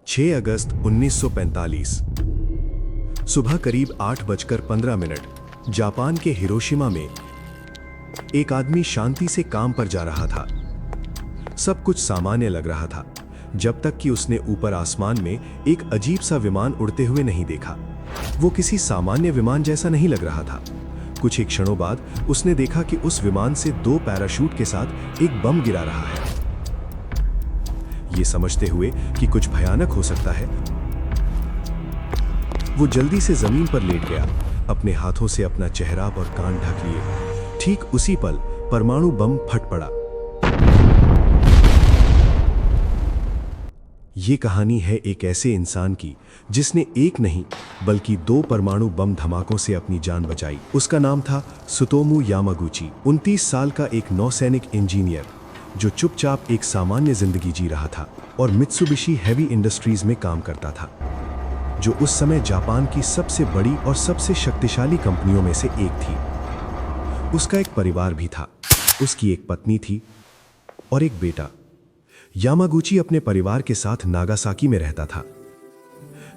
6 अगस्त 1945 सुबह करीब 8:15 जापान के हिरोशिमा में एक आदमी शांति से काम पर जा रहा था। सब कुछ सामान्य लग रहा था जब तक कि उसने ऊपर आसमान में एक अजीब सा विमान उड़ते हुए नहीं देखा। वो किसी सामान्य विमान जैसा नहीं लग रहा था। कुछ ही क्षणों बाद उसने देखा कि उस विमान से 2 पैराशूट के साथ एक बम गिरा रहा है। ये समझते हुए कि कुछ भयानक हो सकता है, वो जल्दी से जमीन पर लेट गया, अपने हाथों से अपना चेहरा और कान ढक लिए। ठीक उसी पल परमाणु बम फट पड़ा। ये कहानी है एक ऐसे इंसान की जिसने एक नहीं बल्कि 2 परमाणु बम धमाकों से अपनी जान बचाई। उसका नाम था त्सुतोमू यामागुची। 29 साल का एक नौसैनिक इंजीनियर जो चुपचाप एक सामान्य जिंदगी जी रहा था और मित्सुबिशी हेवी इंडस्ट्रीज में काम करता था, जो उस समय जापान की सबसे बड़ी और सबसे शक्तिशाली कंपनियों में से एक थी। उसका एक परिवार भी था। उसकी एक पत्नी थी और एक बेटा। यामागुची अपने परिवार के साथ नागासाकी में रहता था,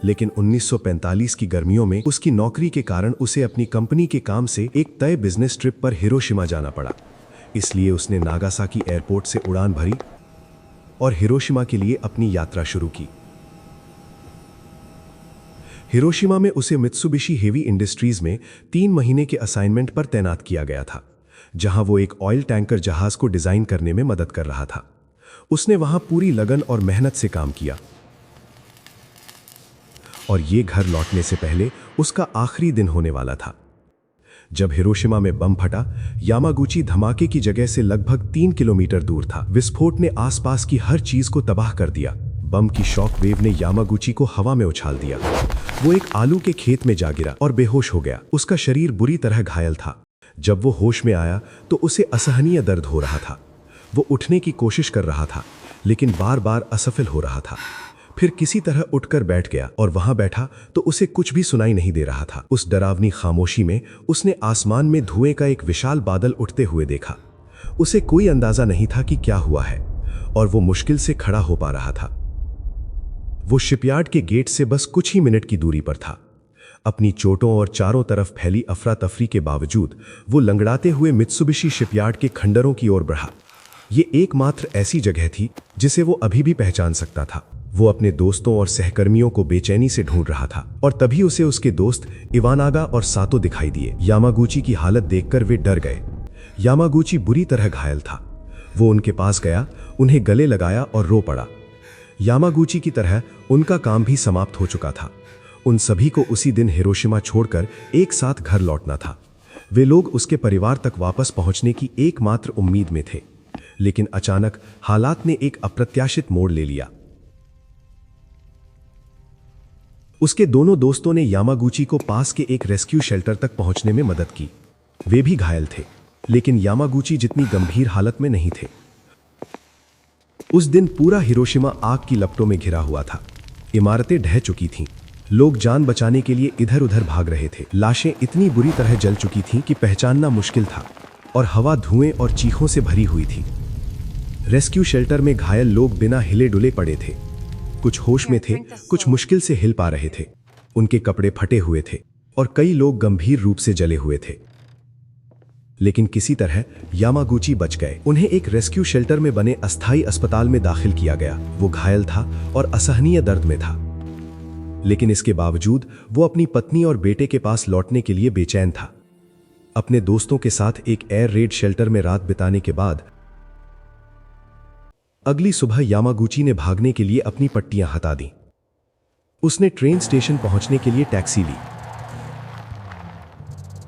लेकिन 1945 की गर्मियों में उसकी नौकरी के कारण उसे अपनी कंपनी के काम से एक तय बिजनेस ट्रिप पर हिरोशिमा जाना पड़ा। इसलिए उसने नागासाकी एयरपोर्ट से उड़ान भरी और हिरोशिमा के लिए अपनी यात्रा शुरू की। हिरोशिमा में उसे मित्सुबिशी हेवी इंडस्ट्रीज में 3 महीने के असाइनमेंट पर तैनात किया गया था, जहां वो एक ऑयल टैंकर जहाज को डिजाइन करने में मदद कर रहा था। उसने वहां पूरी लगन और मेहनत से काम किया और ये घर लौटने से पहले उसका आखिरी दिन होने वाला था। जब हिरोशिमा में बम फटा, यामागुची धमाके की जगह से लगभग 3 किलोमीटर दूर था। विस्फोट ने आसपास की हर चीज को तबाह कर दिया। बम की शॉक वेव ने यामागुची को हवा में उछाल दिया। वो एक आलू के खेत में जा गिरा और बेहोश हो गया। उसका शरीर बुरी तरह घायल था। जब वो होश में आया तो उसे असहनीय दर्द हो रहा था। वो उठने की कोशिश कर रहा था, लेकिन बार बार असफल हो रहा था। फिर किसी तरह उठकर बैठ गया और वहां बैठा तो उसे कुछ भी सुनाई नहीं दे रहा था। उस डरावनी खामोशी में उसने आसमान में धुएं का एक विशाल बादल उठते हुए देखा। उसे कोई अंदाजा नहीं था कि क्या हुआ है और वो मुश्किल से खड़ा हो पा रहा था। वो शिपयार्ड के गेट से बस कुछ ही मिनट की दूरी पर था। अपनी चोटों और चारों तरफ फैली अफरा तफरी के बावजूद वो लंगड़ाते हुए मित्सुबिशी शिपयार्ड के खंडरों की ओर बढ़ा। ये एकमात्र ऐसी जगह थी जिसे वो अभी भी पहचान सकता था। वो अपने दोस्तों और सहकर्मियों को बेचैनी से ढूंढ रहा था और तभी उसे उसके दोस्त इवानागा और सातो दिखाई दिए। यामागुची की हालत देखकर वे डर गए। यामागुची बुरी तरह घायल था। वो उनके पास गया, उन्हें गले लगाया और रो पड़ा। यामागुची की तरह उनका काम भी समाप्त हो चुका था। उन सभी को उसी दिन हिरोशिमा छोड़कर एक साथ घर लौटना था। वे लोग उसके परिवार तक वापस पहुंचने की एकमात्र उम्मीद में थे, लेकिन अचानक हालात ने एक अप्रत्याशित मोड़ ले लिया। उसके दोनों दोस्तों ने यामागुची को पास के एक रेस्क्यू शेल्टर तक पहुंचने में मदद की। वे भी घायल थे, लेकिन यामागुची जितनी गंभीर हालत में नहीं थे। उस दिन पूरा हिरोशिमा आग की लपटों में घिरा हुआ था। इमारतें ढह चुकी थीं। लोग जान बचाने के लिए इधर उधर भाग रहे थे। लाशें इतनी बुरी तरह जल चुकी थीं कि पहचानना मुश्किल था और हवा धुएं और चीखों से भरी हुई थी। रेस्क्यू शेल्टर में घायल लोग बिना हिले डुले पड़े थे। कुछ होश में थे, कुछ मुश्किल से हिल पा रहे थे। उनके कपड़े फटे हुए थे और कई लोग गंभीर रूप से जले हुए थे। लेकिन किसी तरह यामागुची बच गए। उन्हें एक रेस्क्यू शेल्टर में बने अस्थायी अस्पताल में दाखिल किया गया। वो घायल था और असहनीय दर्द में था, लेकिन इसके बावजूद वो अपनी पत्नी और बेटे के पास लौटने के लिए बेचैन था। अपने दोस्तों के साथ एक एयर रेड शेल्टर में रात बिताने के बाद अगली सुबह यामागुची ने भागने के लिए अपनी पट्टियां हटा दी। उसने ट्रेन स्टेशन पहुंचने के लिए टैक्सी ली,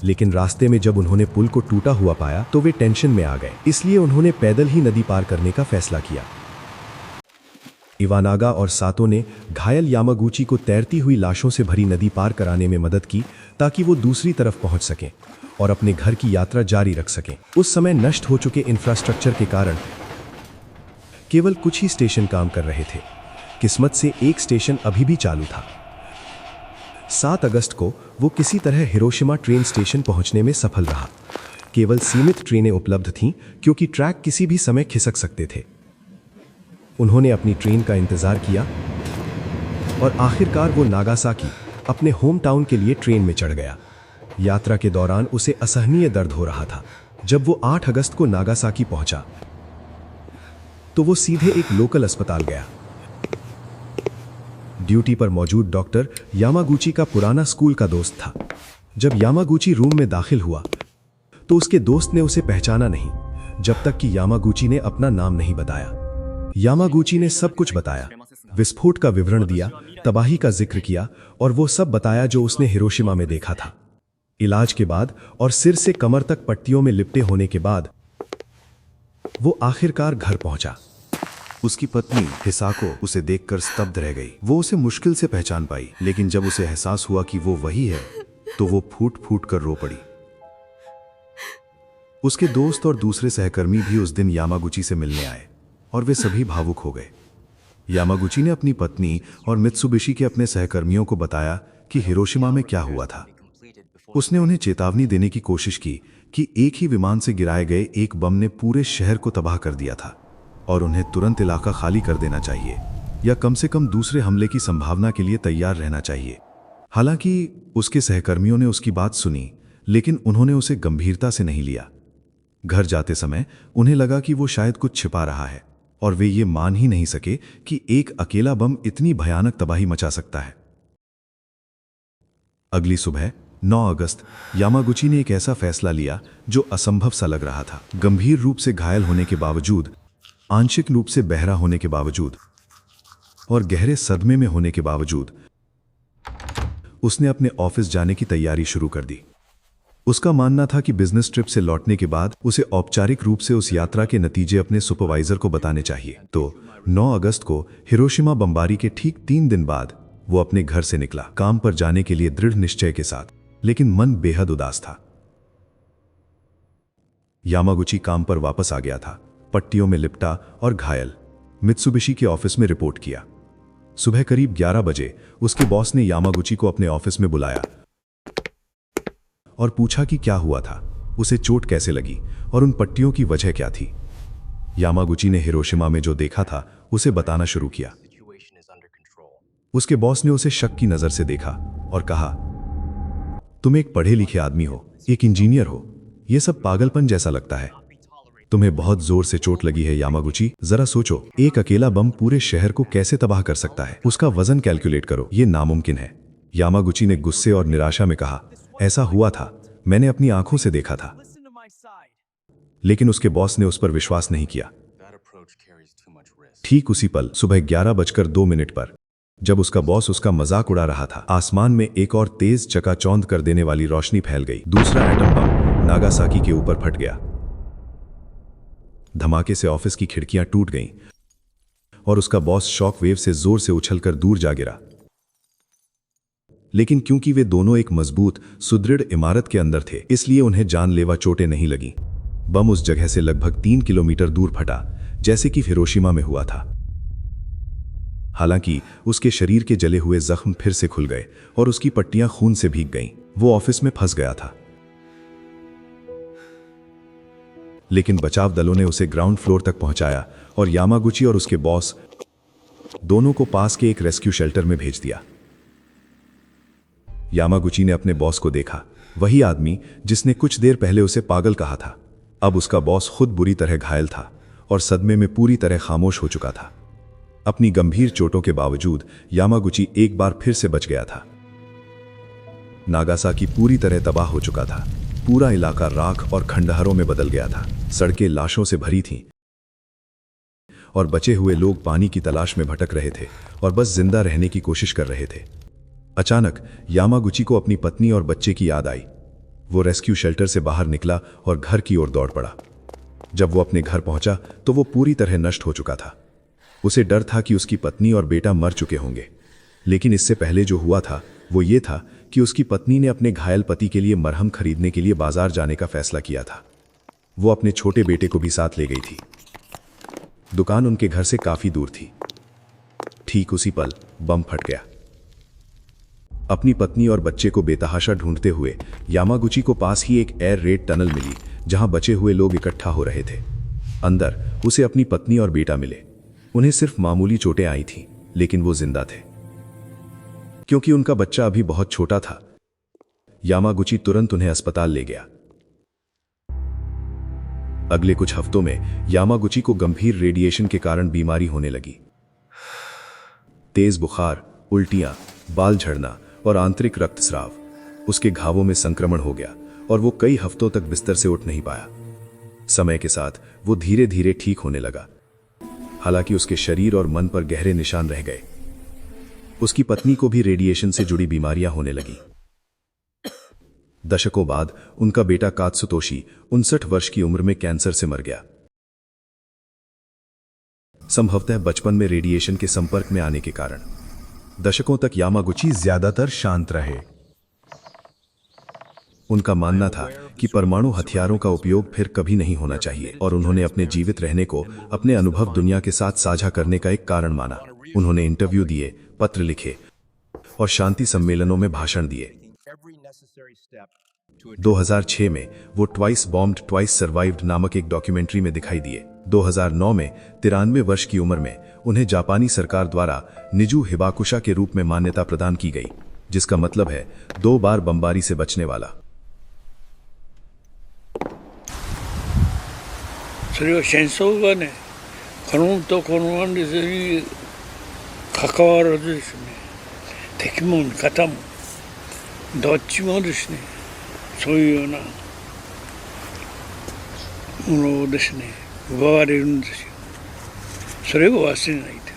लेकिन रास्ते में जब उन्होंने पुल को टूटा हुआ पाया तो वे टेंशन में आ गए। इसलिए उन्होंने पैदल ही नदी पार करने का फैसला किया। इवानागा और सातो ने घायल यामागुची को तैरती हुई लाशों से भरी नदी पार कराने में मदद की ताकि वो दूसरी तरफ पहुंच सकें और अपने घर की यात्रा जारी रख सकें। उस समय नष्ट हो चुके इंफ्रास्ट्रक्चर के कारण केवल कुछ ही स्टेशन काम कर रहे थे। किस्मत से एक स्टेशन अभी भी चालू था। 7 अगस्त को वो किसी तरह हिरोशिमा ट्रेन स्टेशन पहुंचने में सफल रहा। केवल सीमित ट्रेनें उपलब्ध थीं क्योंकि ट्रैक किसी भी समय खिसक सकते थे। उन्होंने अपनी ट्रेन का इंतजार किया, और आखिरकार वो नागासाकी अपने होम टाउन के लिए ट्रेन में चढ़ गया। यात्रा के दौरान उसे असहनीय दर्द हो रहा था। जब वो 8 अगस्त को नागासाकी पहुंचा तो वो सीधे एक लोकल अस्पताल गया। ड्यूटी पर मौजूद डॉक्टर यामागुची का पुराना स्कूल का दोस्त था। जब यामागुची रूम में दाखिल हुआ तो उसके दोस्त ने उसे पहचाना नहीं, जब तक कि यामागुची ने अपना नाम नहीं बताया। यामागुची ने सब कुछ बताया, विस्फोट का विवरण दिया, तबाही का जिक्र किया और वो सब बताया जो उसने हिरोशिमा में देखा था। इलाज के बाद और सिर से कमर तक पट्टियों में लिपटे होने के बाद वो आखिरकार घर पहुंचा। उसकी पत्नी हिसाको उसे देखकर स्तब्ध रह गई। वो उसे मुश्किल से पहचान पाई, लेकिन जब उसे एहसास हुआ कि वो वही है तो वो फूट फूट कर रो पड़ी। उसके दोस्त और दूसरे सहकर्मी भी उस दिन यामागुची से मिलने आए और वे सभी भावुक हो गए। यामागुची ने अपनी पत्नी और मित्सुबिशी के अपने सहकर्मियों को बताया कि हिरोशिमा में क्या हुआ था। उसने उन्हें चेतावनी देने की कोशिश की कि एक ही विमान से गिराए गए एक बम ने पूरे शहर को तबाह कर दिया था और उन्हें तुरंत इलाका खाली कर देना चाहिए या कम से कम दूसरे हमले की संभावना के लिए तैयार रहना चाहिए। हालांकि उसके सहकर्मियों ने उसकी बात सुनी, लेकिन उन्होंने उसे गंभीरता से नहीं लिया। घर जाते समय उन्हें लगा कि वो शायद कुछ छिपा रहा है और वे ये मान ही नहीं सके कि एक अकेला बम इतनी भयानक तबाही मचा सकता है। अगली सुबह 9 अगस्त यामागुची ने एक ऐसा फैसला लिया जो असंभव सा लग रहा था। गंभीर रूप से घायल होने के बावजूद, आंशिक रूप से बहरा होने के बावजूद और गहरे सदमे में होने के बावजूद उसने अपने ऑफिस जाने की तैयारी शुरू कर दी। उसका मानना था कि बिजनेस ट्रिप से लौटने के बाद उसे औपचारिक रूप से उस यात्रा के नतीजे अपने सुपरवाइजर को बताने चाहिए। तो 9 अगस्त को हिरोशिमा बमबारी के ठीक 3 दिन बाद वो अपने घर से निकला, काम पर जाने के लिए दृढ़ निश्चय के साथ, लेकिन मन बेहद उदास था। यामागुची काम पर वापस आ गया था, पट्टियों में लिपटा और घायल। मित्सुबिशी के ऑफिस में रिपोर्ट किया। सुबह करीब 11 बजे उसके बॉस ने यामागुची को अपने ऑफिस में बुलाया और पूछा कि क्या हुआ था, उसे चोट कैसे लगी और उन पट्टियों की वजह क्या थी। यामागुची ने हिरोशिमा में जो देखा था उसे बताना शुरू किया। उसके बॉस ने उसे शक की नजर से देखा और कहा, तुम एक पढ़े लिखे आदमी हो, एक इंजीनियर हो, यह सब पागलपन जैसा लगता है। तुम्हें बहुत जोर से चोट लगी है यामागुची। जरा सोचो, एक अकेला बम पूरे शहर को कैसे तबाह कर सकता है। उसका वजन कैलकुलेट करो, यह नामुमकिन है। यामागुची ने गुस्से और निराशा में कहा, ऐसा हुआ था, मैंने अपनी आंखों से देखा था। लेकिन उसके बॉस ने उस पर विश्वास नहीं किया। ठीक उसी पल सुबह 11:02 पर जब उसका बॉस उसका मजाक उड़ा रहा था, आसमान में एक और तेज चकाचौंध कर देने वाली रोशनी फैल गई। दूसरा एटम बम नागासाकी के ऊपर फट गया। धमाके से ऑफिस की खिड़कियां टूट गईं और उसका बॉस शॉक वेव से जोर से उछलकर दूर जा गिरा। लेकिन क्योंकि वे दोनों एक मजबूत, सुदृढ़ इमारत के अंदर थे, इसलिए उन्हें जानलेवा चोटें नहीं लगीं। बम उस जगह से लगभग 3 किलोमीटर दूर फटा, जैसे कि हिरोशिमा में हुआ था। हालांकि उसके शरीर के जले हुए जख्म फिर से खुल गए और उसकी पट्टियां खून से भीग गईं। वो ऑफिस में फंस गया था। लेकिन बचाव दलों ने उसे ग्राउंड फ्लोर तक पहुंचाया और यामागुची और उसके बॉस दोनों को पास के एक रेस्क्यू शेल्टर में भेज दिया। यामागुची ने अपने बॉस को देखा, वही आदमी जिसने कुछ देर पहले उसे पागल कहा था। अब उसका बॉस खुद बुरी तरह घायल था और सदमे में पूरी तरह खामोश हो चुका था। अपनी गंभीर चोटों के बावजूद यामागुची एक बार फिर से बच गया था। नागासाकी पूरी तरह तबाह हो चुका था। पूरा इलाका राख और खंडहरों में बदल गया था। सड़कें लाशों से भरी थीं और बचे हुए लोग पानी की तलाश में भटक रहे थे और बस जिंदा रहने की कोशिश कर रहे थे। अचानक यामागुची को अपनी पत्नी और बच्चे की याद आई। वो रेस्क्यू शेल्टर से बाहर निकला और घर की ओर दौड़ पड़ा। जब वो अपने घर पहुंचा तो वो पूरी तरह नष्ट हो चुका था। उसे डर था कि उसकी पत्नी और बेटा मर चुके होंगे, लेकिन इससे पहले जो हुआ था वो ये था कि उसकी पत्नी ने अपने घायल पति के लिए मरहम खरीदने के लिए बाजार जाने का फैसला किया था। वो अपने छोटे बेटे को भी साथ ले गई थी। दुकान उनके घर से काफी दूर थी। ठीक उसी पल बम फट गया। अपनी पत्नी और बच्चे को बेतहाशा ढूंढते हुए यामागुची को पास ही एक एयर रेड टनल मिली, जहां बचे हुए लोग इकट्ठा हो रहे थे। अंदर उसे अपनी पत्नी और बेटा मिले। उन्हें सिर्फ मामूली चोटें आई थीं, लेकिन वो जिंदा थे। क्योंकि उनका बच्चा अभी बहुत छोटा था। यामागुची तुरंत उन्हें अस्पताल ले गया। अगले कुछ हफ्तों में यामागुची को गंभीर रेडिएशन के कारण बीमारी होने लगी। तेज बुखार, उल्टियां, बाल झड़ना और आंतरिक रक्तस्राव। उसके घावों में संक्रमण हो गया और वो कई हफ्तों तक बिस्तर से उठ नहीं पाया। समय के साथ वो धीरे धीरे ठीक होने लगा, हालांकि उसके शरीर और मन पर गहरे निशान रह गए। उसकी पत्नी को भी रेडिएशन से जुड़ी बीमारियां होने लगी। दशकों बाद उनका बेटा कात्सुतोशी 59 वर्ष की उम्र में कैंसर से मर गया, संभवतः बचपन में रेडिएशन के संपर्क में आने के कारण। दशकों तक यामागुची ज्यादातर शांत रहे। उनका मानना था कि परमाणु हथियारों का उपयोग फिर कभी नहीं होना चाहिए और उन्होंने अपने जीवित रहने को अपने अनुभव दुनिया के साथ साझा करने का एक कारण माना। उन्होंने इंटरव्यू दिए, पत्र लिखे और शांति सम्मेलनों में भाषण दिए। 2006 में वो ट्वाइस बॉम्ब्ड ट्वाइस सर्वाइव्ड नामक एक डॉक्यूमेंट्री में दिखाई दिए। 2009 में 93 वर्ष की उम्र में उन्हें जापानी सरकार द्वारा निजू हिबाकुशा के रूप में मान्यता प्रदान की गई, जिसका मतलब है 2 बार बमबारी से बचने वाला। それは戦争がね、このとこのアンデスに関わらずですね、敵も味方もどっちもですね、そういうようなものをですね、奪われるんですよ。それを忘れないで。